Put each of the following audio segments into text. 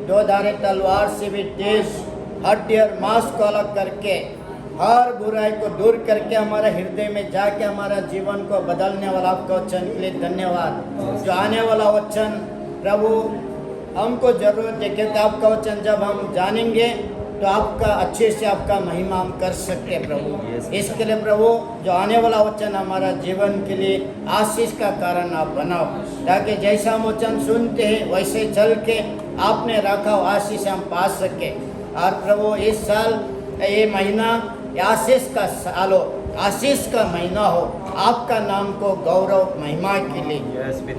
दो धारी तलवार से भी तेज हड्डी और मांस को अलग करके हर बुराई को दूर करके हमारे हृदय में जाके हमारा जीवन को बदलने वाला आपका वचन के लिए धन्यवाद। जो आने वाला वचन प्रभु हमको जरूरत है, क्योंकि आपका वचन जब हम जानेंगे तो आपका अच्छे से आपका महिमा हम कर सकते हैं प्रभु। इसके लिए प्रभु जो आने वाला वचन हमारा जीवन के लिए आशीष का कारण आप बनाओ, ताकि जैसा हम वचन सुनते हैं वैसे चल के आपने रखा हो आशीष हम पा सके। और प्रभु इस साल ये महीना आशीष का साल हो, आशीष का महीना हो, आपका नाम को गौरव महिमा के लिए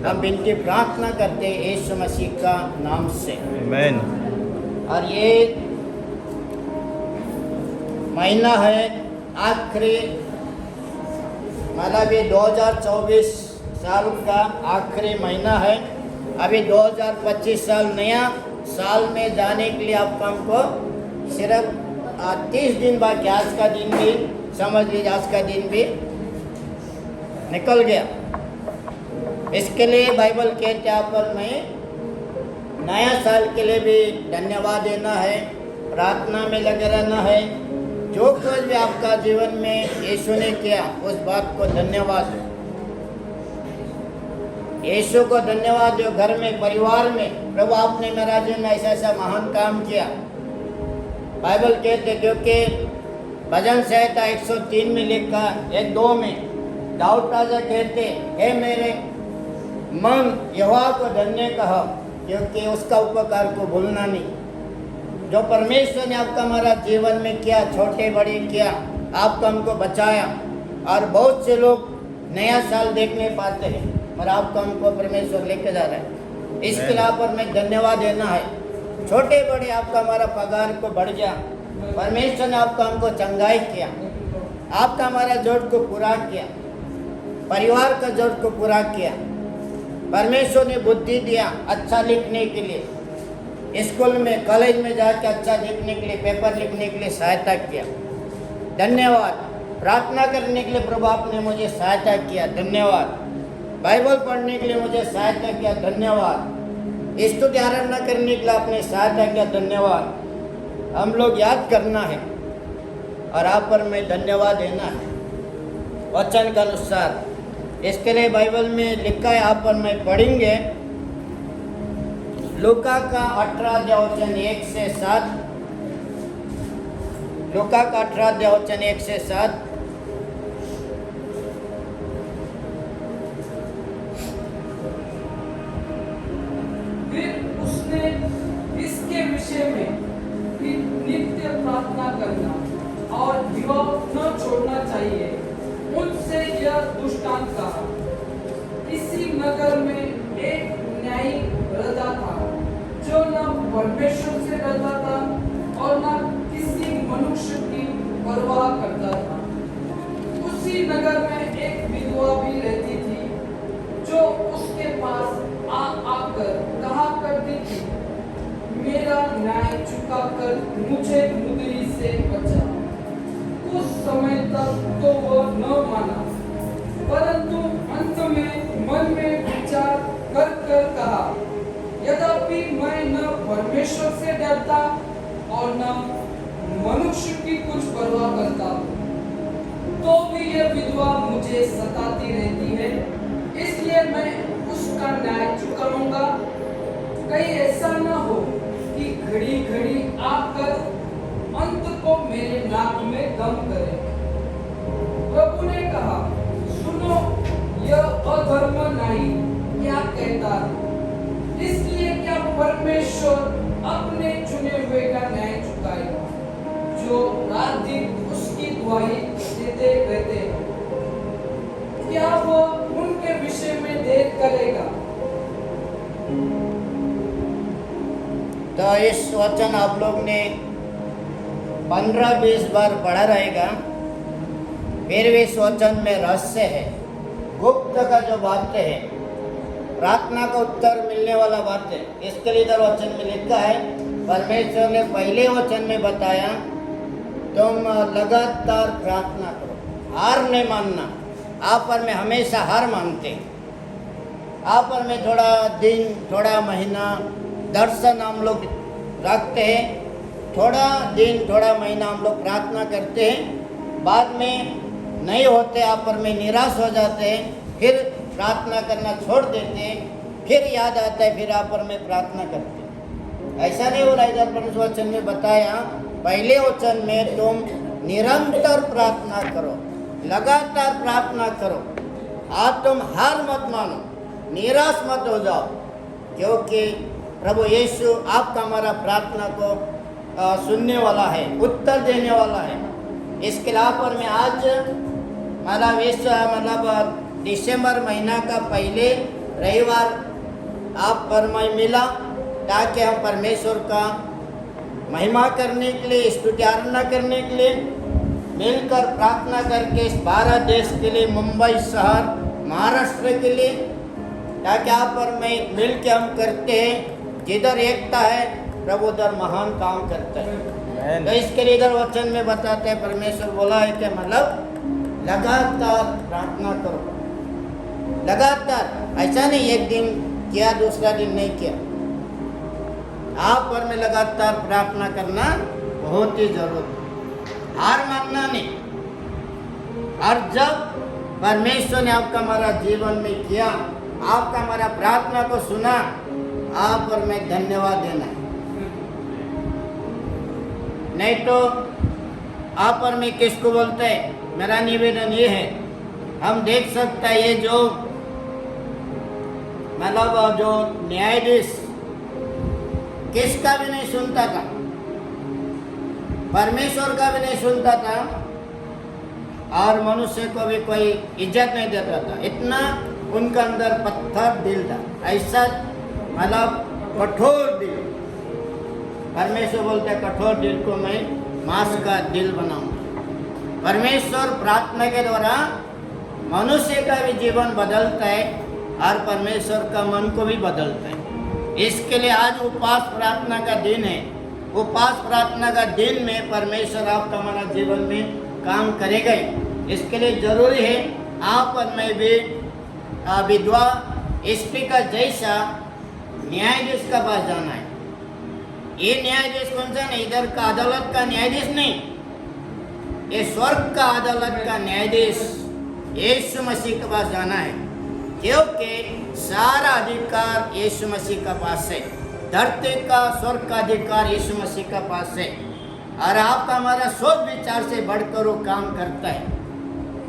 हम विनती प्रार्थना करते हैं यीशु मसीह का नाम से, आमीन। और ये महीना है आखिरी, मतलब ये 2024 साल का आखिरी महीना है। अभी 2025 साल नया साल में जाने के लिए आपको हमको सिर्फ 30 दिन बाकी, आज का दिन भी समझ लीजिए, आज का दिन भी निकल गया। इसके लिए बाइबल कहते हैं पर मैं नया साल के लिए भी धन्यवाद देना है, प्रार्थना में लगे रहना है। जो कुछ भी आपका जीवन में यीशु ने किया उस बात को धन्यवाद दो, यीशु को धन्यवाद दो। घर में परिवार में प्रभु आपने मेरा जीवन में ऐसा ऐसा महान काम किया। बाइबल कहते क्योंकि भजन संहिता 103 में लिखा 1:2 में दाऊद राजा कहते हे मेरे मन यहोवा को धन्य कहो, क्योंकि उसका उपकार को भूलना नहीं। जो परमेश्वर ने आपका हमारा जीवन में किया, छोटे बड़े किया, आपको हमको बचाया। और बहुत से लोग नया साल देख नहीं पाते हैं, और आपको हमको परमेश्वर लेके जा रहा है। इसके लिए पर मैं धन्यवाद देना है। छोटे बड़े आपका हमारा पगार को बढ़ गया, परमेश्वर ने आपका हमको चंगाई किया, आपका हमारा जरूरत को पूरा किया, परिवार का जरूरत को पूरा किया। परमेश्वर ने बुद्धि दिया अच्छा लिखने के लिए, स्कूल में कॉलेज में जाके अच्छा लिखने के लिए, पेपर लिखने के लिए सहायता किया, धन्यवाद। प्रार्थना करने के लिए प्रभु आपने मुझे सहायता किया, धन्यवाद। बाइबल पढ़ने के लिए मुझे सहायता किया, धन्यवाद। स्तुति आराधना करने के लिए आपने सहायता किया, धन्यवाद। हम लोग याद करना है और आप पर मैं धन्यवाद देना है वचन के अनुसार। इसके लिए बाइबल में लिखा है, आप पर मैं पढ़ेंगे लूका का 18 वचन 1 से 7, लूका का 18 वचन 1 से 7। फिर उसने इसके विषय में नित्य प्रार्थना करना और दिवा न छोड़ना चाहिए, उनसे यह दृष्टांत कहा। इसी नगर में एक न्यायी रहता था, जो न परमेश्वर से डरता था और न किसी मनुष्य की परवाह करता था। उसी नगर में एक विधवा भी रहती थी, जो उसके पास आकर कहा करती थी, मेरा न्याय चुकाकर मुझे मुद्री से बचा। कुछ समय तक तो वह न माना, परंतु अंत में मन में विचार कर कहा, यद्यपि मैं न परमेश्वर से डरता और न मनुष्य की कुछ परवाह करता, तो भी यह विधवा मुझे सताती रहती है, इसलिए मैं उसका न्याय चुकाऊंगा। कहीं ऐसा न हो कि घड़ी घड़ी आकर अंत को मेरे नाक में दम करे। प्रभु ने कहा, सुनो, यह अधर्म नहीं क्या कहता है। इसलिए क्या परमेश्वर अपने चुने हुए का न्याय चुकाएगा, जो रात दिन उसकी गवाही देते रहते हैं? क्या वो उनके विषय में देर करेगा? तो इस वचन आप लोग ने 15-20 बार पढ़ा रहेगा। फिर भी इस वचन में रहस्य है, गुप्त का जो बातें है, प्रार्थना का उत्तर मिलने वाला बात है। इसके लिए इधर वचन में लिखा है, परमेश्वर ने पहले वचन में बताया तुम लगातार प्रार्थना करो, हार नहीं मानना। आप पर में हमेशा हार मानते, आप पर में थोड़ा दिन थोड़ा महीना दर्शन हम लोग रखते हैं, थोड़ा दिन थोड़ा महीना हम लोग प्रार्थना करते हैं, बाद में नहीं होते, आप पर में निराश हो जाते हैं, फिर प्रार्थना करना छोड़ देते हैं, फिर याद आता है, फिर आप पर में प्रार्थना करते हैं। ऐसा नहीं हो रहा। इधर परमेश्वर वचन में बताया, पहले वचन में तुम निरंतर प्रार्थना करो, लगातार प्रार्थना करो, आज तुम हार मत मानो, निराश मत हो जाओ, क्योंकि प्रभु यीशु आपका हमारा प्रार्थना को सुनने वाला है, उत्तर देने वाला है। इसके अलावा में आज मतलब दिसंबर महीना का पहले रविवार आप पर मैं मिला, ताकि हम परमेश्वर का महिमा करने के लिए, स्तुति आराधना करने के लिए मिलकर प्रार्थना करके इस भारत देश के लिए, मुंबई शहर, महाराष्ट्र के लिए, ताकि आप पर मैं मिल के हम करते हैं। जिधर एकता है प्रभु उधर महान काम करता है। तो इसके लिए इधर वचन में बताते हैं, परमेश्वर बोला है कि मतलब लगातार प्रार्थना करो, लगातार, ऐसा नहीं एक दिन किया दूसरा दिन नहीं किया, आप पर में लगातार प्रार्थना करना बहुत ही जरूरी है, हार मानना नहीं। और जब परमेश्वर ने आपका हमारा जीवन में किया, आपका हमारा प्रार्थना को सुना, आप पर में धन्यवाद देना है। नहीं तो आप पर में किसको बोलते हैं। मेरा निवेदन ये है, हम देख सकते हैं ये जो मतलब जो न्यायाधीश किसका भी नहीं सुनता था, परमेश्वर का भी नहीं सुनता था, और मनुष्य को भी कोई इज्जत नहीं देता था। इतना उनका अंदर पत्थर दिल था, ऐसा मतलब कठोर दिल। परमेश्वर बोलते हैं, कठोर दिल को मैं मांस का दिल बनाऊंगा। परमेश्वर प्रार्थना के द्वारा मनुष्य का भी जीवन बदलता है, और परमेश्वर का मन को भी बदलता है। इसके लिए आज उपवास प्रार्थना का दिन है। उपवास प्रार्थना का दिन में परमेश्वर आपका हमारा जीवन में काम करेगा ही। इसके लिए जरूरी है आप और मैं भी विधवा स्त्री का जैसा न्यायाधीश का पास जाना है। ये न्यायाधीश कौन सा नहीं, इधर का अदालत का न्यायाधीश नहीं, ये स्वर्ग का अदालत का न्यायाधीश यीशु मसीह के पास जाना है, क्योंकि सारा अधिकार यीशु मसीह का पास है। धरती का स्वर्ग का अधिकार यीशु मसीह का पास है, और आपका हमारा सोच विचार से बढ़कर वो काम करता है।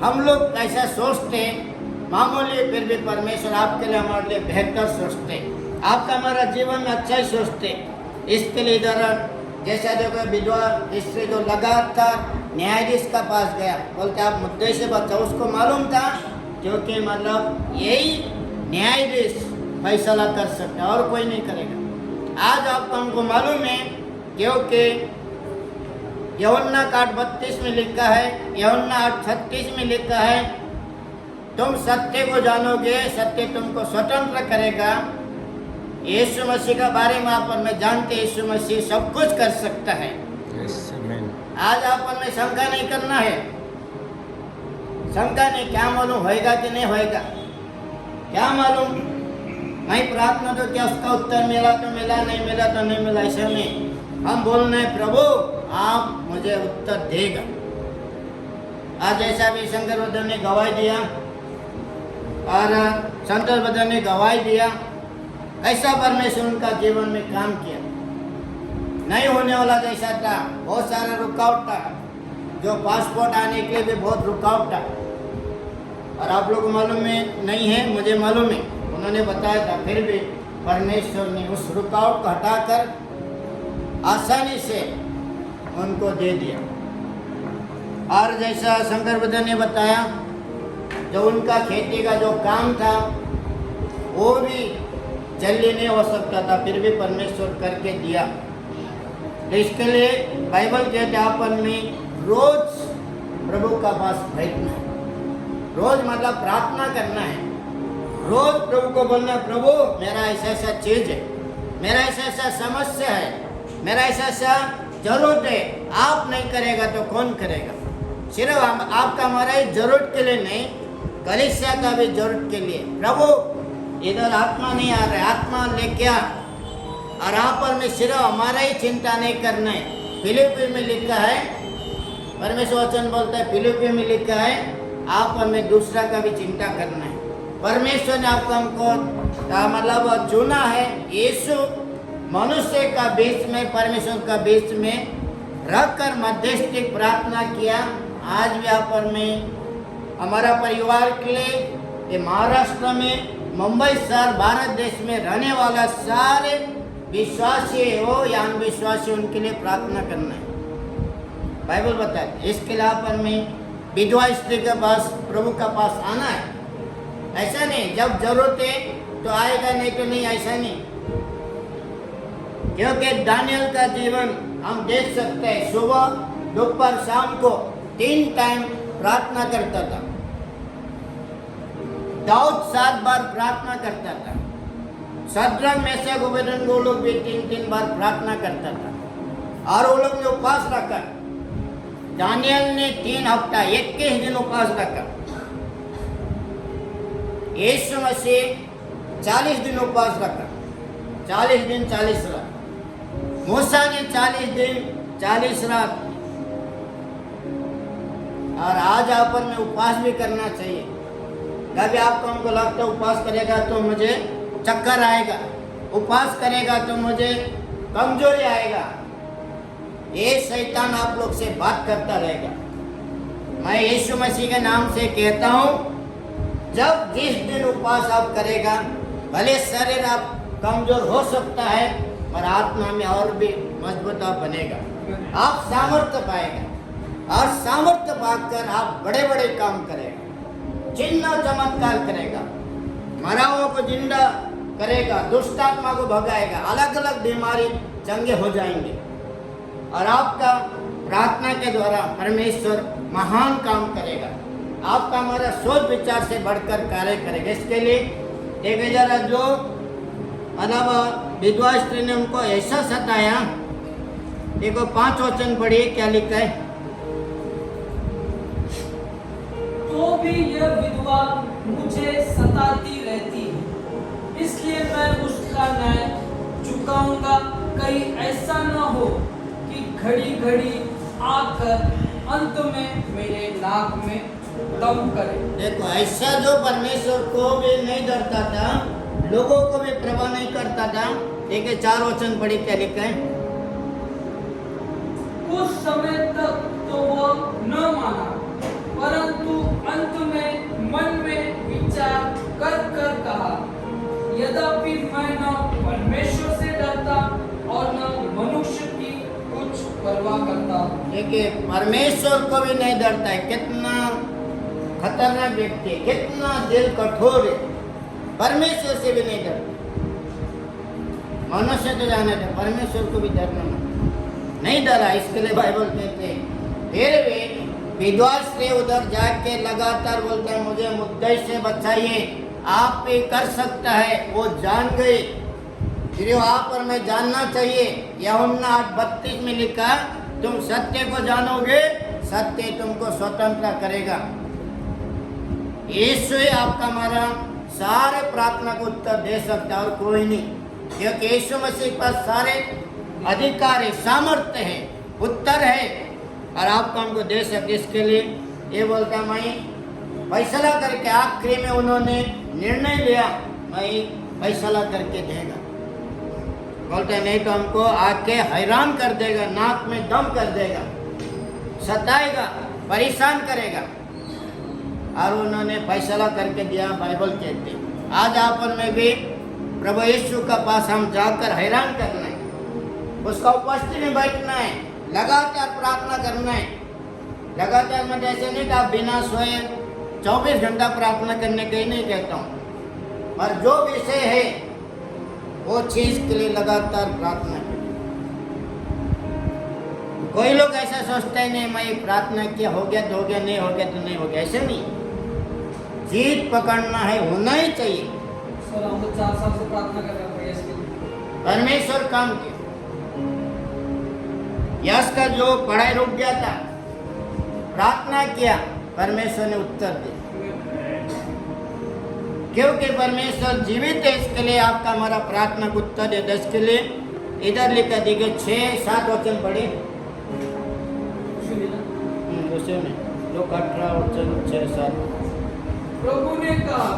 हम लोग ऐसा सोचते हैं मामूली, फिर भी परमेश्वर आपके लिए हमारे लिए बेहतर सोचते हैं, आपका हमारा जीवन में अच्छा ही सोचते। इसके लिए इधर जैसा देखो विधवा स्त्री जो लगातार न्यायाधीश का पास गया, बोलते आप मुद्दे से बचाओ, उसको मालूम था क्योंकि मतलब यही न्यायाधीश फैसला कर सकता है और कोई नहीं करेगा। आज आपको हमको मालूम है, क्योंकि यूहन्ना 8:32 में लिखा है, यूहन्ना 8:36 में लिखा है, तुम सत्य को जानोगे, सत्य तुमको स्वतंत्र करेगा। यीशु मसीह का बारे में आप और मैं जानते, यीशु मसीह सब कुछ कर सकता है। आज आप और मैं शंका नहीं करना है, शंका नहीं, क्या मालूम होएगा कि नहीं होएगा, क्या मालूम, मैं प्रार्थना तो क्या उसका उत्तर मिला तो मिला, नहीं मिला तो नहीं मिला, ऐसा नहीं। हम बोलना है प्रभु आप मुझे उत्तर देगा। आज ऐसा भी शंकर बदन ने गवाही दिया, और शंकर बदन ने गवाही दिया, ऐसा परमेश्वर उनका जीवन में काम किया। नहीं होने वाला जैसा था, बहुत सारा रुकावट था, जो पासपोर्ट आने के लिए भी बहुत रुकावट था, और आप लोगों को मालूम है नहीं है, मुझे मालूम है, उन्होंने बताया था, फिर भी परमेश्वर ने उस रुकावट को हटाकर आसानी से उनको दे दिया। और जैसा शंकर बदन ने बताया, जो उनका खेती का जो काम था वो भी जल्दी नहीं हो सकता था, फिर भी परमेश्वर करके दिया। तो इसके लिए बाइबल कहते आप में रोज प्रभु का पास बैठना है, रोज मतलब प्रार्थना करना है, रोज प्रभु को बोलना, प्रभु मेरा ऐसा ऐसा चीज है, मेरा ऐसा ऐसा समस्या है, मेरा ऐसा ऐसा जरूरत है, आप नहीं करेगा तो कौन करेगा। सिर्फ आपका हमारा ही जरूरत के लिए नहीं, कलीसिया का भी जरूरत के लिए। प्रभु इधर आत्मा नहीं आ रहा है, आत्मा लेके आ, और आप पर में सिर्फ हमारा ही चिंता नहीं करना है। फिलिपी में लिखा है, परमेश्वर वचन बोलता है, फिलिपी में लिखा है आप हमें दूसरा का भी चिंता करना है। परमेश्वर ने आपको हमको मतलब चुना है। यीशु मनुष्य का बीच में, परमेश्वर का बीच में रखकर मध्यस्थी प्रार्थना किया। आज भी आप और मैं हमारा परिवार के लिए, ये महाराष्ट्र में, मुंबई शहर, भारत देश में रहने वाला सारे विश्वासी हो या अनविश्वासी, उनके लिए प्रार्थना करना है। बाइबल बताता है इसके लिए आप और मैं विधवा स्त्री के पास, प्रभु का पास आना है। ऐसा नहीं जब जरूरत है तो आएगा, नहीं तो नहीं, ऐसा नहीं। क्योंकि दानियल का जीवन हम देख सकते हैं, सुबह दोपहर शाम को 3 टाइम प्रार्थना करता था। दाऊद 7 बार प्रार्थना करता था। शद्रक, मेशक, अबेदनगो वो लोग भी 3-3 बार प्रार्थना करता था और वो लोग ने उपवास रखा। दानियल ने 3 हफ्ता 21 दिन उपवास रखा। यीशु मसीह 40 दिन उपवास रखा, 40 दिन 40 रात। मूसा ने 40 दिन 40 रात। और आज आप पर में उपवास भी करना चाहिए। कभी आपको हमको लगता है उपवास करेगा तो मुझे चक्कर आएगा, उपवास करेगा तो मुझे कमजोरी आएगा, ये शैतान आप लोग से बात करता रहेगा। मैं यीशु मसीह के नाम से कहता हूँ, जब जिस दिन उपवास आप करेगा, भले शरीर आप कमजोर हो सकता है पर आत्मा में और भी मजबूत आप बनेगा। आप सामर्थ्य पाएगा और सामर्थ्य पाकर आप बड़े बड़े काम करेगा, चिन्ह चमत्कार करेगा, मरा हुआ को जिंदा करेगा, दुष्ट आत्मा को भगाएगा, अलग अलग बीमारी चंगे हो जाएंगे और आपका प्रार्थना के द्वारा परमेश्वर महान काम करेगा। आपका हमारा सोच विचार से बढ़कर कार्य करेगा। इसके लिए एक जरा जो मतलब विधवा स्त्री ने उनको ऐसा सताया, देखो 5 वचन पढ़िए क्या लिखा है। तो भी यह विधवा मुझे सताती रहती है, इसलिए मैं उसका न्याय चुकाऊंगा। कहीं ऐसा न हो कि घड़ी घड़ी आकर अंत में मेरे नाक में दम करे। देखो ऐसा जो परमेश्वर को भी नहीं डरता था, लोगों को भी प्रभा नहीं करता था। देखिए 4 वचन पढ़ी क्या लिखा है। कुछ समय तक तो वो न माना, परंतु अंत में मन में विचार कर कर कहा, यद्यपि मैं न परमेश्वर से डरता और न मनुष्य की कुछ परवाह करता। देखिए परमेश्वर को भी नहीं डरता है। कितना खतरनाक व्यक्ति है, कितना दिल कठोर है। परमेश्वर से भी नहीं डरता। मनुष्य तो जाने थे, परमेश्वर को भी डरना नहीं डरा। इसके लिए बाइबल कहते हैं, फिर भी विधवा स्त्री उधर जाके लगातार बोलते हैं, मुझे मुद्दे से बचाइए, आप भी कर सकता है। वो जान गई, फिर आप और मैं जानना चाहिए। यूहन्ना 8:32 में लिखा, तुम सत्य को जानोगे, सत्य तुमको स्वतंत्र करेगा। यीशु ही आपका हमारा सारे प्रार्थना को उत्तर दे सकता है और कोई नहीं, क्योंकि यीशु मसीह के पास सारे अधिकार है, सामर्थ्य है, उत्तर है और आपको हमको दे सकते। इसके लिए ये बोलता, मैं फैसला करके, आखिरी में उन्होंने निर्णय लिया, मैं फैसला करके देगा। बोलते नहीं तो हमको आके हैरान कर देगा, नाक में दम कर देगा, सताएगा, परेशान करेगा। और उन्होंने फैसला करके दिया। बाइबल कहते आज आप में भी प्रभु यीशु का पास हम जाकर हैरान करना है, उसका उपस्थिति में बैठना है, लगातार प्रार्थना करना है। लगातार मैं ऐसे नहीं कि आप बिना सोए 24 घंटा प्रार्थना करने के ही नहीं कहता हूँ, पर जो विषय है वो चीज के लिए लगातार प्रार्थना करें। कोई लोग ऐसा सोचते हैं, नहीं मैं प्रार्थना किया, हो गया तो हो गया, नहीं हो गया तो नहीं हो गया। ऐसे नहीं, जीत पकड़ना है, होना ही चाहिए। सर हम तो 4 साल से प्रार्थना कर रहे हैं इसके लिए। परमेश्वर काम किया। यश का जो पढ़ाई रुक गया था, प्रार्थना किया, परमेश्वर ने उत्तर दिया। क्योंकि परमेश्वर जीवित है, इसके लिए आपका हमारा प्रार्थना को उत्तर देता है। इसके लिए इधर लिखा देखिए 6-7 वचन पढ़े सुनिए ना। उसे में लोग 18 वचन 6-7। प्रभु ने कहा,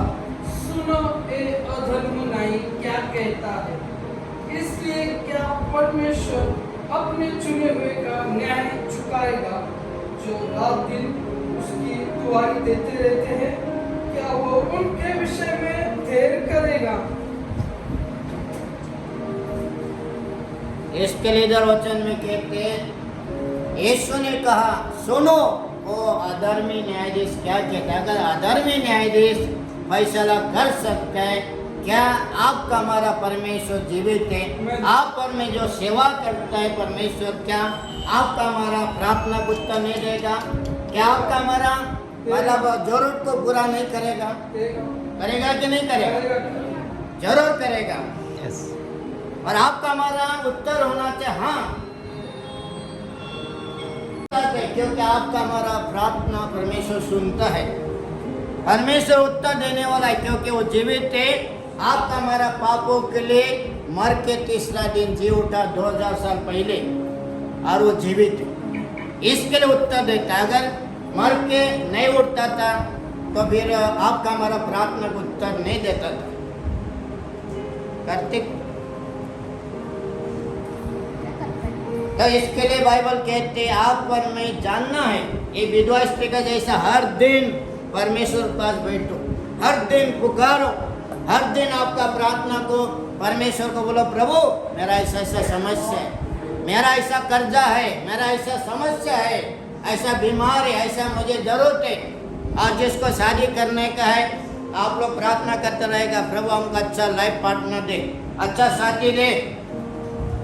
सुनो ए अधर्मनाई क्या कहता है। इसलिए क्या परमेश्वर अपने चुने हुए का न्याय चुकाएगा जो रात दिन उसकी दुआई देते रहते हैं? क्या वो उनके विषय में देर करेगा? इसके लिए इधर वचन में कहते हैं, यीशु ने कहा सुनो वो अधर्मी न्यायाधीश क्या कहता है। अगर अधर्मी न्यायाधीश फैसला कर सकता है, क्या आपका हमारा परमेश्वर जीवित है? आप पर में जो सेवा करता है परमेश्वर, क्या आपका हमारा प्रार्थना को उत्तर नहीं देगा? क्या आपका हमारा मतलब जरूरत को पूरा नहीं करेगा? करेगा कि नहीं करेगा? जरूर करेगा। और आपका हमारा उत्तर होना चाहिए हाँ, क्योंकि आपका हमारा प्रार्थना परमेश्वर सुनता है। परमेश्वर उत्तर देने वाला है क्योंकि वो जीवित है। आपका हमारा पापों के लिए मर के तीसरा दिन जी उठा 2000 साल पहले, और वो जीवित है, इसके लिए उत्तर देता है। अगर मर के नहीं उठता था तो फिर आपका हमारा प्रार्थना को उत्तर नहीं देता था। कार्तिक, तो इसके लिए बाइबल कहते हैं आप पर में जानना है। ये विधवा स्त्री का जैसा हर दिन परमेश्वर के पास बैठो, हर दिन पुकारो, हर दिन आपका प्रार्थना को परमेश्वर को बोलो, प्रभु मेरा ऐसा ऐसा समस्या है, मेरा ऐसा कर्जा है, मेरा ऐसा समस्या है, ऐसा बीमार है, ऐसा मुझे जरूरत है। और जिसको शादी करने का है आप लोग प्रार्थना करते रहेगा, प्रभु हमको अच्छा लाइफ पार्टनर दे, अच्छा साथी दे।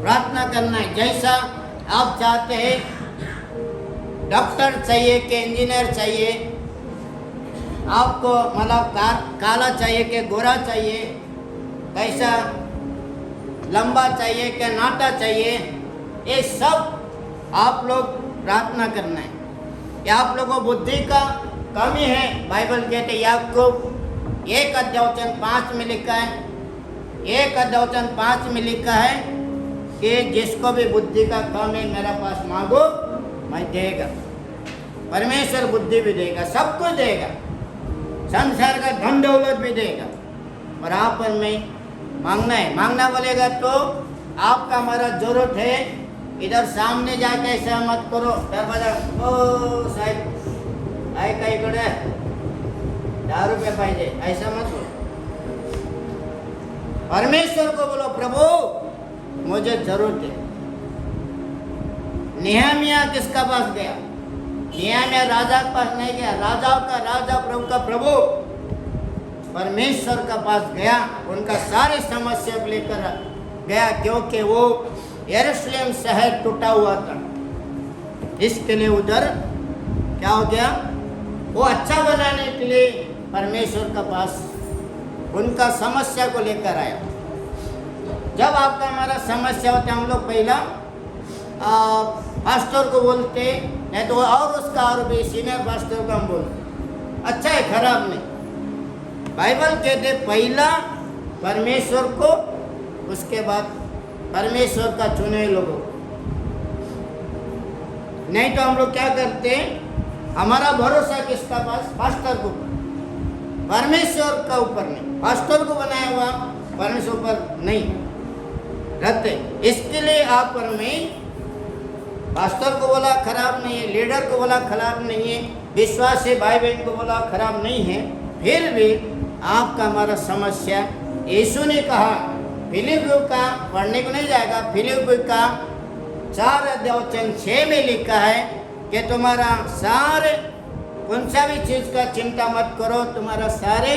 प्रार्थना करना है जैसा आप चाहते हैं। डॉक्टर चाहिए कि इंजीनियर चाहिए, आपको मतलब काला चाहिए कि गोरा चाहिए, कैसा लंबा चाहिए कि नाटा चाहिए, ये सब आप लोग प्रार्थना करना है। या आप लोगों को बुद्धि का कमी है, बाइबल कहते हैं याकूब 1:5 में लिखा है, 1:5 में लिखा है कि जिसको भी बुद्धि का कम है मेरा पास मांगो मैं देगा। परमेश्वर बुद्धि भी देगा, सब कुछ देगा, संसार का धन दौलत भी देगा। और आप में मांगना है, मांगना बोलेगा तो आपका हमारा जरूरत है। इधर सामने जाके ऐसा मत करो, दरवाजा ओ साहब आए कहीं कड़े 10 रुपये पाइजे, ऐसा मत बोलो। परमेश्वर को बोलो, प्रभु मुझे जरूरत है। नेहमिया किसका पास गया? नेहमिया राजा के पास नहीं गया, राजाओं का राजा प्रभु का प्रभु परमेश्वर का पास गया, उनका सारी समस्या को लेकर गया, क्योंकि वो यरूशलेम शहर टूटा हुआ था। इसके लिए उधर क्या हो गया, वो अच्छा बनाने के लिए परमेश्वर का पास उनका समस्या को लेकर आया। जब आपका हमारा समस्या होता है हम लोग पहला पास्टर को बोलते, नहीं तो और उसका और भी सीनियर पास्टर को हम बोलते, अच्छा है खराब नहीं। बाइबल कहते पहला परमेश्वर को, उसके बाद परमेश्वर का चुने लोगों को। नहीं तो हम लोग क्या करते हैं, हमारा भरोसा किसका पास? पास्टर को, परमेश्वर का ऊपर नहीं। पास्टर को बनाया हुआ परमेश्वर पर नहीं रहते। इसके लिए आप पर में पास्टर को बोला खराब नहीं है, लीडर को बोला खराब नहीं है, विश्वासी भाई बहन को बोला खराब नहीं है, फिर भी आपका हमारा समस्या यीशु ने कहा, फिलिपियों का पढ़ने को नहीं जाएगा, फिलिपियों का 4:6 में लिखा है कि तुम्हारा सारे कौन सा भी चीज़ का चिंता मत करो, तुम्हारा सारे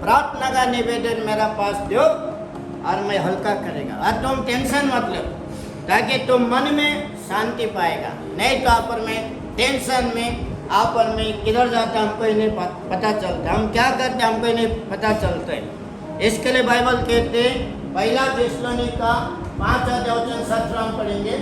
प्रार्थना का निवेदन मेरा पास दो और मैं हल्का करेगा। और तुम टेंशन मत लो, ताकि तुम मन में शांति पाएगा। नहीं तो आप में टेंशन में आप में किधर जाता हमको ही नहीं पता चलता, हम क्या करते हमको ही नहीं पता चलता है। इसके लिए बाइबल कहते हैं, पहला थिस्सलुनीका 5:17 हम पढ़ेंगे।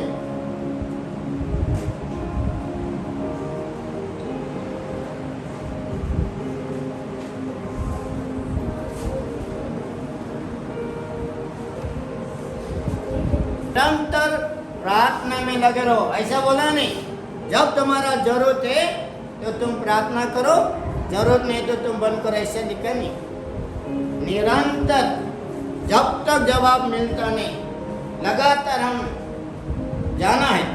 प्रार्थना में लगे रहो, ऐसा बोला नहीं। जब तुम्हारा जरूरत है तो तुम प्रार्थना करो, जरूरत नहीं तो तुम बंद करो, ऐसा लिखा नहीं। निरंतर जब तक जवाब मिलता नहीं, लगातार हम जाना है।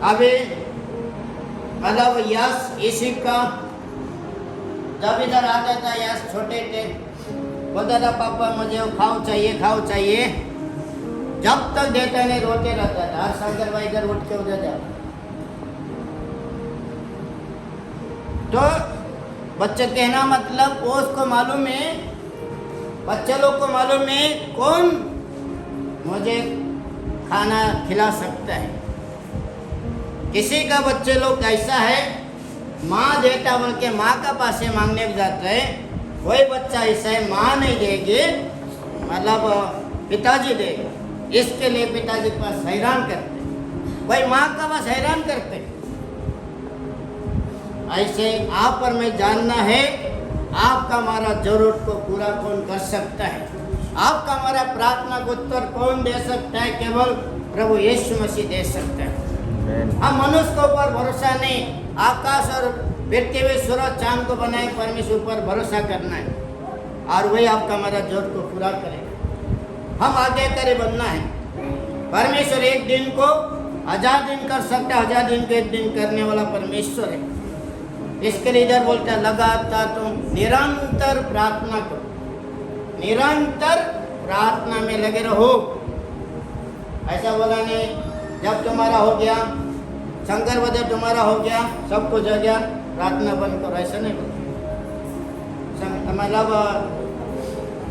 अभी मतलब यश इसी का जब इधर आता था, यश छोटे थे, बोलता था पापा मुझे वो खाओ चाहिए। जब तक देता नहीं रोते रहता था। और शंकर भाई इधर उठ के उधर जाता। तो बच्चे कहना मतलब वो उसको मालूम है, बच्चे लोग को मालूम है कौन मुझे खाना खिला सकता है। किसी का बच्चे लोग ऐसा है, माँ देता बोल के माँ का पास से मांगने को जाता है। कोई बच्चा ऐसा है, माँ नहीं देगी मतलब पिताजी देगा, इसके लिए पिताजी के पास हैरान करते, कोई माँ का पास हैरान करते। ऐसे आप पर मैं जानना है आपका हमारा जरूरत को पूरा कौन कर सकता है, आपका हमारा प्रार्थना को उत्तर कौन दे सकता है, केवल प्रभु यीशु मसीह दे सकता है। हम मनुष्य के ऊपर भरोसा नहीं, आकाश और पृथ्वी सूरज चांद को बनाए परमेश्वर पर भरोसा करना है, और वही आपका हमारा जरूरत को पूरा करेगा। हम आगे करे बनना है। परमेश्वर एक दिन को 1000 दिन कर सकता है, 1000 दिन को एक दिन करने वाला परमेश्वर है। इसके लिए इधर बोलता है लगातार तुम निरंतर प्रार्थना करो, निरंतर प्रार्थना में लगे रहो। ऐसा बोला नहीं जब तुम्हारा हो गया, शंकर बदर तुम्हारा हो गया, सब कुछ हो गया, प्रार्थना बंद करो, ऐसा नहीं बोला। मतलब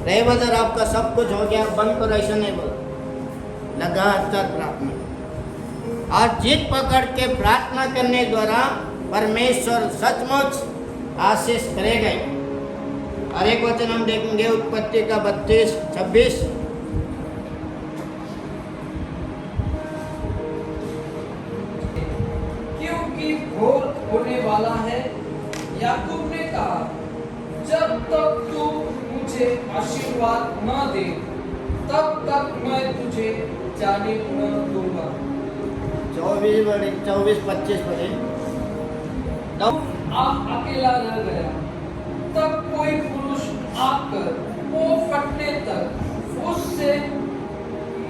रे बदर आपका सब कुछ हो गया, बंद करो, ऐसा नहीं बोला। लगातार प्रार्थना और जिद पकड़ के प्रार्थना करने द्वारा परमेश्वर सचमुच आशीष करेगा। और एक वचन हम देखेंगे उत्पत्ति का 32-26। क्योंकि भोर होने वाला है, याकूब ने कहा, जब तक तू मुझे आशीर्वाद न दे तब तक मैं तुझे जाने न दूंगा। 24-25 पढ़े। आप अकेला रह गया, तब कोई पुरुष आकर वो फटने तक उससे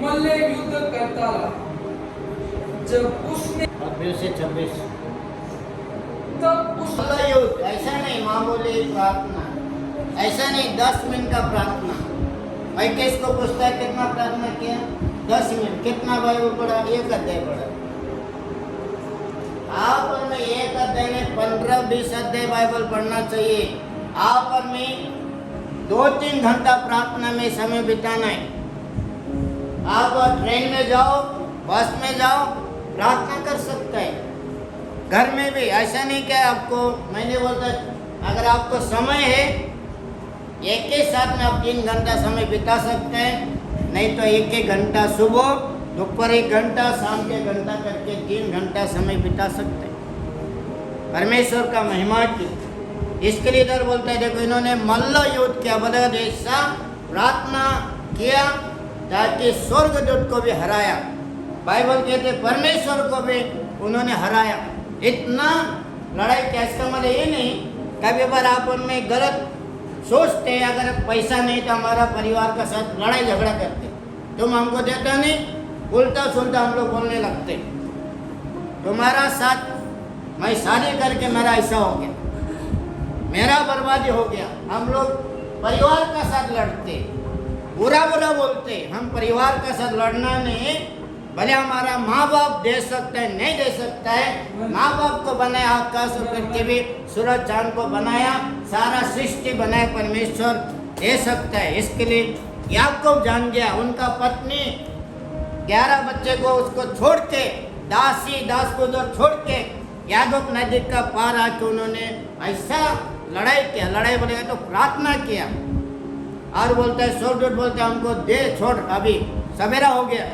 मल्ल युद्ध करता रहा। जब उसने 26 तब उस युद्ध, ऐसा नहीं मामूली प्रार्थना, ऐसा नहीं 10 मिनट का प्रार्थना। भाई किसको पूछता है कितना प्रार्थना किया? 10 मिनट। कितना बाइबल पढ़ा? 1 अध्याय पढ़ा। आप और मैं 1 अध्याय में 15-20 अध्याय बाइबल पढ़ना चाहिए। आप और मैं 2-3 घंटा प्रार्थना में समय बिताना है। आप ट्रेन में जाओ, बस में जाओ, प्रार्थना कर सकते हैं। घर में भी ऐसा नहीं कि आपको, मैंने बोलता अगर आपको समय है एक ही साथ में आप 3 घंटा समय बिता सकते हैं, नहीं तो 1-1 घंटा सुबह, दोपहर 1 घंटा, शाम के घंटा करके 3 घंटा समय बिता सकते हैं। परमेश्वर का महिमा की इसके लिए इधर बोलता है, देखो इन्होंने मल्ल युद्ध किया, बदल ऐसा प्रार्थना किया ताकि स्वर्गदूत को भी हराया। बाइबल कहते परमेश्वर को भी उन्होंने हराया। इतना लड़ाई क्या? इसका मतलब ये नहीं कभी बार आप उनमें गलत सोचते हैं, अगर पैसा नहीं तो हमारा परिवार का साथ लड़ाई झगड़ा करते, तुम हमको देता नहीं, उल्टा सुल्टा हम लोग बोलने लगते, तुम्हारा साथ मैं शादी करके मेरा ऐसा हो गया, मेरा बर्बादी हो गया। हम लोग परिवार का साथ लड़ते, बुरा बुरा बोलते। हम परिवार का साथ लड़ना नहीं। भले हमारा माँ बाप दे सकता है, नहीं दे सकता है, माँ बाप को बनाया, आकाश और पृथ्वी सूरज चांद को बनाया, सारा सृष्टि बनाया, परमेश्वर दे सकता है। इसके लिए याकूब जान गया, उनका पत्नी 11 बच्चे को उसको छोड़ के, दास को उधर छोड़ के याकूब नदी का पार आके उन्होंने ऐसा लड़ाई किया। लड़ाई बोलेगा तो प्रार्थना किया, और बोलता है स्वर्गदूत बोलता है हमको दे, छोड़, अभी सवेरा हो गया।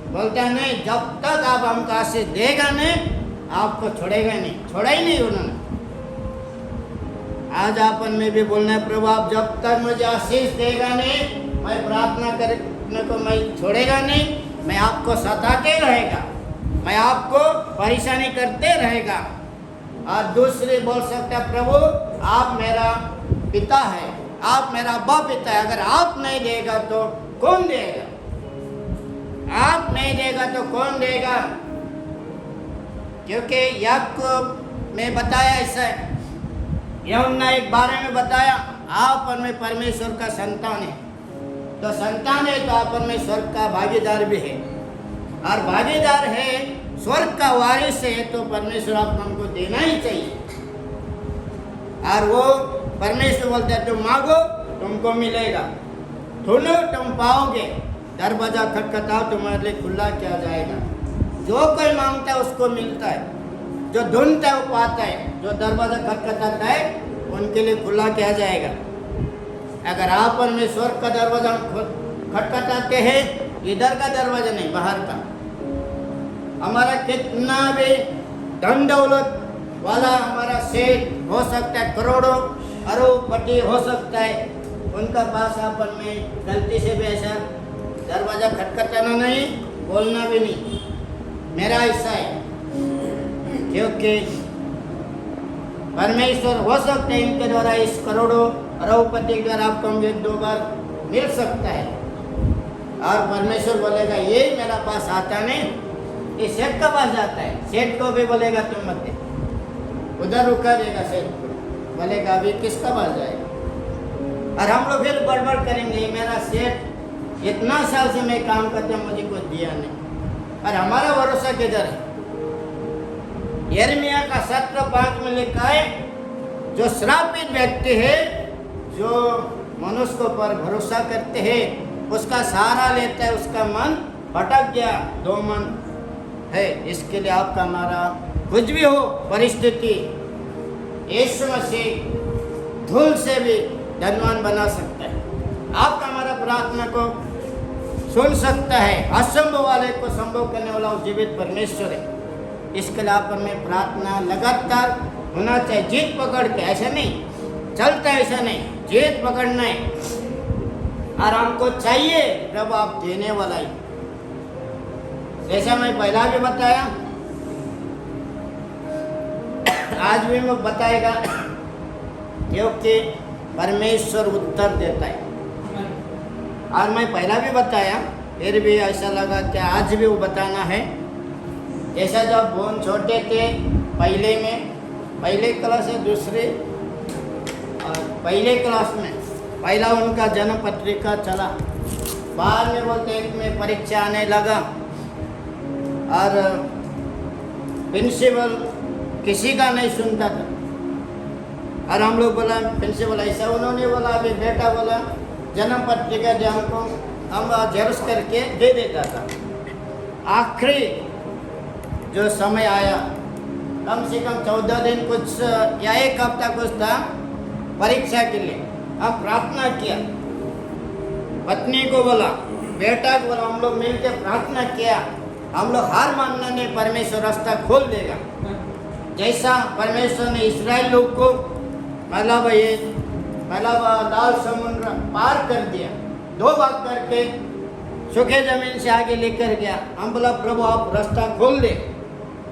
बोलता है नहीं, जब तक आप हमको आशीष देगा नहीं, आपको छोड़ेगा नहीं। छोड़ा ही नहीं उन्होंने। आज अपन में भी बोलना है, प्रभु आप जब तक मुझे आशीष देगा नहीं, मैं प्रार्थना अपने को मैं छोड़ेगा नहीं, मैं आपको सताते रहेगा, मैं आपको परेशानी करते रहेगा। और दूसरे बोल सकता है प्रभु आप मेरा पिता है, आप मेरा अब्बा पिता है, अगर आप नहीं देगा तो कौन देगा, आप नहीं देगा तो कौन देगा। क्योंकि याकूब में बताया ऐसा है, यूहन्ना 1:12 में बताया आप और मैं परमेश्वर का संतान है, तो संतान है तो आप परमेश्वर का भागीदार भी है, और भागीदार है स्वर्ग का वारिस है, तो परमेश्वर आप हमको देना ही चाहिए। और वो परमेश्वर बोलता है तुम मांगो तुमको मिलेगा, ढूंढो तुम पाओगे, दरवाजा खटखटाओ तुम्हारे लिए खुला किया जाएगा। जो कोई मांगता है उसको मिलता है, जो ढूंढता है वो पाता है, जो दरवाजा खटखटाता है उनके लिए खुला किया जाएगा। अगर आप परमेश्वर का दरवाजा खटखटाते हैं, इधर का दरवाजा नहीं बाहर का, हमारा कितना भी धन दौलत वाला हमारा सेठ हो सकता है, करोड़ों अरबपति हो सकता है, उनका पास अपन में गलती से भी ऐसा दरवाजा खटखटाना नहीं, बोलना भी नहीं, मेरा हिस्सा है। क्योंकि परमेश्वर हो सकते हैं इनके द्वारा इस करोड़ों अरबपति के द्वारा आपको हम 1-2 बार मिल सकता है, और परमेश्वर बोलेगा ये मेरा पास आता नहीं, ये सेठ का पास जाता है, सेठ को भी बोलेगा तुम मत दे, उधर रुका देगा सेठ को, बोलेगा अभी किसका पास जाएगा। और हम लोग फिर गड़बड़ करेंगे, ये मेरा सेठ इतना साल से मैं काम करते हैं मुझे कुछ दिया नहीं, और हमारा भरोसा किधर है। यिर्मयाह का 17:5 में लिखा है जो श्रापित व्यक्ति है, जो मनुष्य को पर भरोसा करते हैं, उसका सहारा लेता है, उसका मन भटक गया, 2 मन है। इसके लिए आपका हमारा कुछ भी हो परिस्थिति, यीशु मसीह धूल से भी धनवान बना सकता है, आपका हमारा प्रार्थना को सुन सकता है, असंभव वाले को संभव करने वाला वो जीवित परमेश्वर है। इसके लिए आप में प्रार्थना लगातार होना चाहिए, जीत पकड़ के, ऐसा नहीं चलता, ऐसा नहीं, जीत पकड़ना है। और हमको चाहिए प्रभु आप देने वाला ही, जैसा मैं पहला भी बताया, आज भी मैं बताएगा, क्योंकि परमेश्वर उत्तर देता है। और मैं पहला भी बताया, फिर भी ऐसा लगा कि आज भी वो बताना है। ऐसा जब बोन छोटे थे, पहले क्लास है, दूसरे और पहले क्लास में पहला उनका जन्म पत्रिका चला, बाद में बोलते एक में परीक्षा आने लगा, और प्रिंसिपल किसी का नहीं सुनता था, और हम लोग बोला प्रिंसिपल ऐसा, उन्होंने बोला अभी बेटा बोला जन्म पत्रिका जो हमको हम जेरॉक्स करके दे देता था। आखिरी जो समय आया, कम से कम 14 दिन कुछ या 1 हफ्ता कुछ था परीक्षा के लिए, हम प्रार्थना किया, पत्नी को बोला, बेटा को बोला, हम लोग मिलकर प्रार्थना किया, हम लोग हार मानना नहीं, परमेश्वर रास्ता खोल देगा। जैसा परमेश्वर ने इस्राएल लोग को मतलब लाल समुद्र पार कर दिया, 2 भाग करके सूखे जमीन से आगे लेकर गया, हम बोला प्रभु आप रास्ता खोल दे,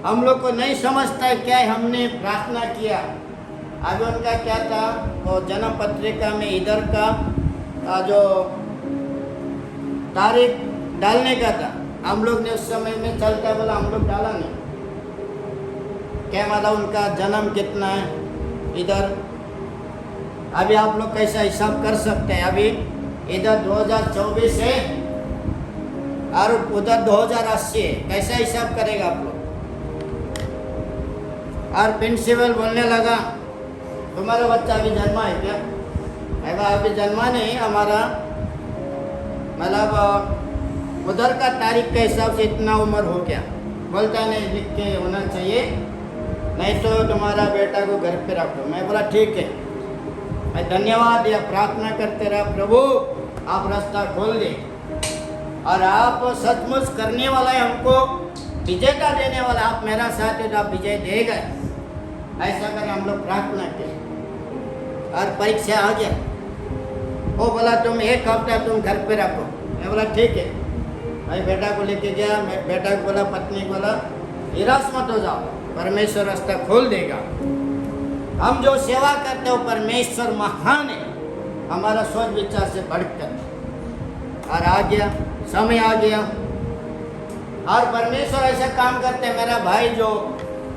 हम लोग को नहीं समझता है क्या है, हमने प्रार्थना किया। आगे उनका क्या था, वो जन्म पत्रिका में इधर का जो तारीख डालने का था, हम लोग ने उस समय में चलता बोला हम लोग डाला नहीं, क्या मतलब उनका जन्म कितना है इधर। अभी आप लोग कैसा हिसाब कर सकते हैं, अभी इधर 2024 है और उधर 2080 है, कैसा हिसाब करेगा आप लोग। और प्रिंसिपल बोलने लगा तुम्हारा बच्चा अभी जन्मा है क्या? मैं कहा अभी जन्मा नहीं, हमारा मतलब उधर का तारीख के हिसाब से इतना उम्र हो गया। बोलता नहीं लिख के होना चाहिए, नहीं तो तुम्हारा बेटा को घर पे रखो। मैं बोला ठीक है, मैं धन्यवाद दिया, प्रार्थना करते रहा प्रभु आप रास्ता खोल दे, और आप सचमुच करने वाला है, हमको विजेता देने वाला, आप मेरा साथ है तो आप विजय देगा। ऐसा कर हम लोग प्रार्थना किए और परीक्षा आ गया। वो बोला तुम 1 हफ्ता तुम घर पे रखो। मैं बोला ठीक है भाई। बेटा को लेके गया, मैं बेटा को बोला, पत्नी को बोला निराश मत हो जाओ, परमेश्वर रास्ता खोल देगा। हम जो सेवा करते हो परमेश्वर महान है, हमारा सोच विचार से बढ़कर। और आ गया, समय आ गया और परमेश्वर ऐसा काम करते हैं। मेरा भाई जो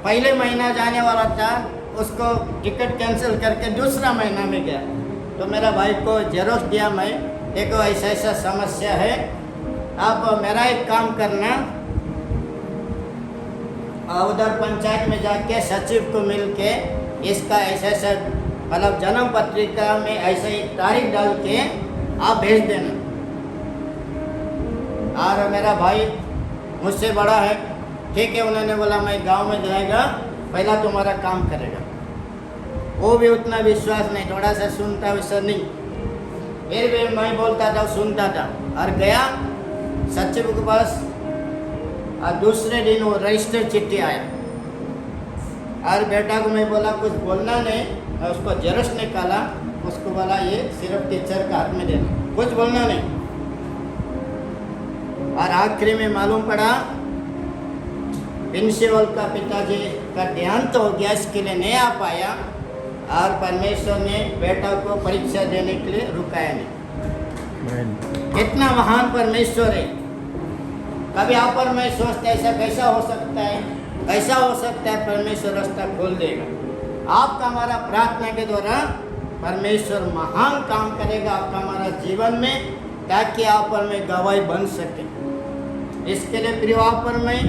पहले महीना जाने वाला था उसको टिकट कैंसिल करके दूसरा महीना में गया। तो मेरा भाई को जेरोक्स दिया, मैं देखो ऐसा ऐसा समस्या है, आप मेरा एक काम करना, उधर पंचायत में जाके सचिव को मिल के इसका ऐसा ऐसा मतलब जन्म पत्रिका में ऐसा ही तारीख डाल के आप भेज देना। और मेरा भाई मुझसे बड़ा है, ठीक है, उन्होंने बोला मैं गांव में जाएगा, पहला तुम्हारा काम करेगा। वो भी उतना विश्वास नहीं, थोड़ा सा सुनता वैसा नहीं, फिर भी मैं बोलता था सुनता था। और गया सचिव के पास और दूसरे दिन वो रजिस्टर चिट्ठी आया। और बेटा को मैं बोला कुछ बोलना नहीं, और उसको जेरोक्स निकाला, उसको बोला ये सिर्फ टीचर का हाथ में देना, कुछ बोलना नहीं। और आखिरी में मालूम पड़ा प्रिंसिपल का पिताजी का देहांत हो गया, इसके लिए नहीं आ पाया। और परमेश्वर ने बेटा को परीक्षा देने के लिए रुकाया नहीं। कितना महान परमेश्वर है। कभी आप और मैं सोचते ऐसा कैसा हो सकता है, कैसा हो सकता है, परमेश्वर रास्ता खोल देगा। आपका हमारा प्रार्थना के द्वारा परमेश्वर महान काम करेगा आपका हमारा जीवन में, ताकि आप और मैं गवाही बन सके। इसके लिए प्रिय आप और मैं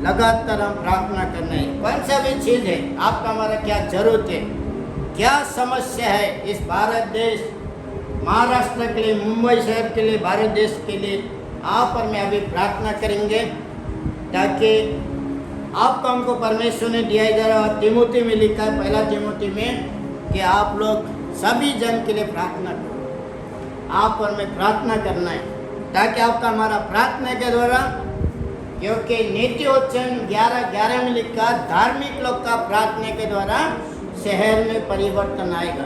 लगातार हम प्रार्थना करना है। कौन सा भी चीज़ है, आपका हमारा क्या जरूरत है, क्या समस्या है इस भारत देश, महाराष्ट्र के लिए, मुंबई शहर के लिए, भारत देश के लिए, आप और मैं अभी प्रार्थना करेंगे ताकि आपको हमको परमेश्वर ने दिया। इधर तिमोथी में लिखा है, पहला तिमोथी में, कि आप लोग सभी जन के लिए प्रार्थना करो। आप और मैं प्रार्थना करना है ताकि आपका हमारा प्रार्थना के द्वारा, क्योंकि नीति वचन 11:11 में लिखा, धार्मिक लोग का प्रार्थना के द्वारा शहर में परिवर्तन आएगा।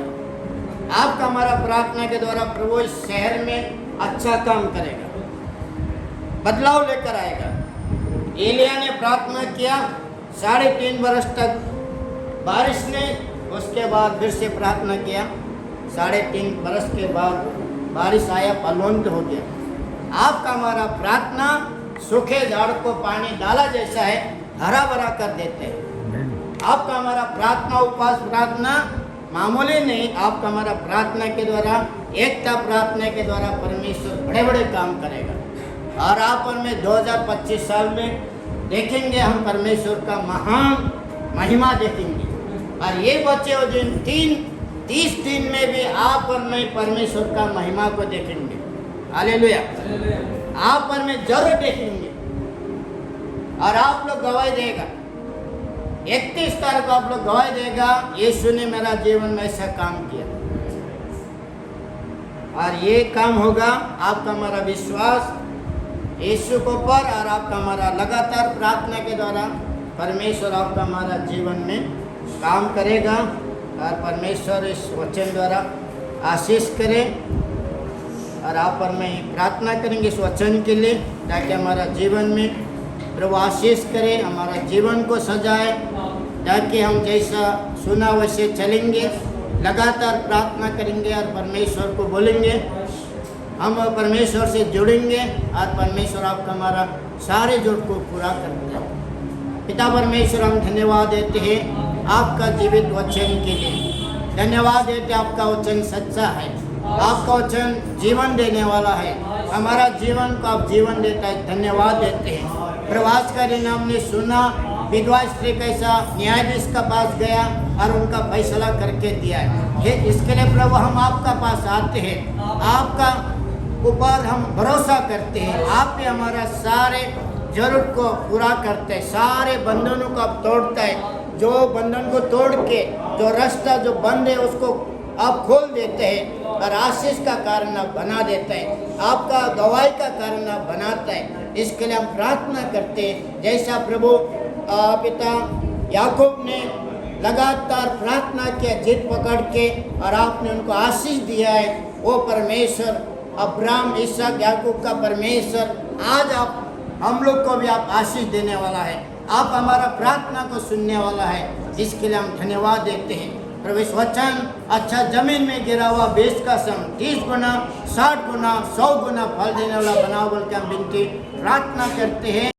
आपका हमारा प्रार्थना के द्वारा प्रभु इस शहर में अच्छा काम करेगा, बदलाव लेकर आएगा। एलिया ने प्रार्थना किया 3.5 बरस तक बारिश ने, उसके बाद फिर से प्रार्थना किया, 3.5 बरस के बाद बारिश आया, फलवंत हो गया। आपका हमारा प्रार्थना सूखे झाड़ को पानी डाला जैसा है, हरा भरा कर देते हैं। आपका हमारा प्रार्थना उपवास प्रार्थना मामूली नहीं, आपका हमारा प्रार्थना के द्वारा, एकता प्रार्थना के द्वारा परमेश्वर बड़े बड़े काम करेगा। और आप और मैं 2025 साल में देखेंगे, हम परमेश्वर का महान महिमा देखेंगे। और ये बचे हो दिन 30 दिन में भी आप और मैं परमेश्वर का महिमा को देखेंगे। हालेलुया। आप और मैं जरूर देखेंगे और आप लोग गवाही देगा। 31 तारीख को आप लोग गवाही देगा, यीशु ने मेरा जीवन में ऐसा काम किया। और ये काम होगा, आपका हमारा विश्वास यीशु को पर, और आपका हमारा लगातार प्रार्थना के द्वारा परमेश्वर आपका हमारा जीवन में काम करेगा। और परमेश्वर इस वचन द्वारा आशीष करे। और आप और मैं प्रार्थना करेंगे इस वचन के लिए, ताकि हमारा जीवन में प्रभु आशीष करे, हमारा जीवन को सजाए, ताकि हम जैसा सुना वैसे चलेंगे। लगातार प्रार्थना करेंगे और परमेश्वर को बोलेंगे, हम परमेश्वर से जुड़ेंगे और परमेश्वर आपका हमारा सारे जुड़ को पूरा कर देगा। पिता परमेश्वर, हम धन्यवाद देते हैं आपका जीवित वचन के लिए। धन्यवाद देते, आपका वचन सच्चा है, आपका वचन जीवन देने वाला है, हमारा जीवन को आप जीवन देता है। धन्यवाद देते हैं। प्रवास का दिन हमने सुना, विधवा स्त्री कैसा न्यायाधीश का पास गया और उनका फैसला करके दिया है। ये इसके लिए प्रभु हम आपका पास आते हैं, आपका ऊपर हम भरोसा करते हैं। आप भी हमारा सारे जरूरत को पूरा करते हैं, सारे बंधनों को आप तोड़ता है। जो बंधन को तोड़ के जो रास्ता जो बंद है उसको आप खोल देते हैं और आशीष का कारण आप बना देते हैं, आपका गवाही का कारण आप बनाता है। इसके लिए हम प्रार्थना करते हैं, जैसा प्रभु पिता याकूब ने लगातार प्रार्थना किया जिद पकड़ के और आपने उनको आशीष दिया है, वो परमेश्वर अब्राहम, इसहाक, याकूब का परमेश्वर आज आप हम लोग को भी आप आशीष देने वाला है। आप हमारा प्रार्थना को सुनने वाला है, इसके लिए हम धन्यवाद देते हैं। प्रभु इस वचन अच्छा जमीन में गिरा हुआ बीज का सम 30 गुना, 60 गुना, 100 गुना फल देने वाला बनाओ बोल के हम विनती प्रार्थना करते हैं।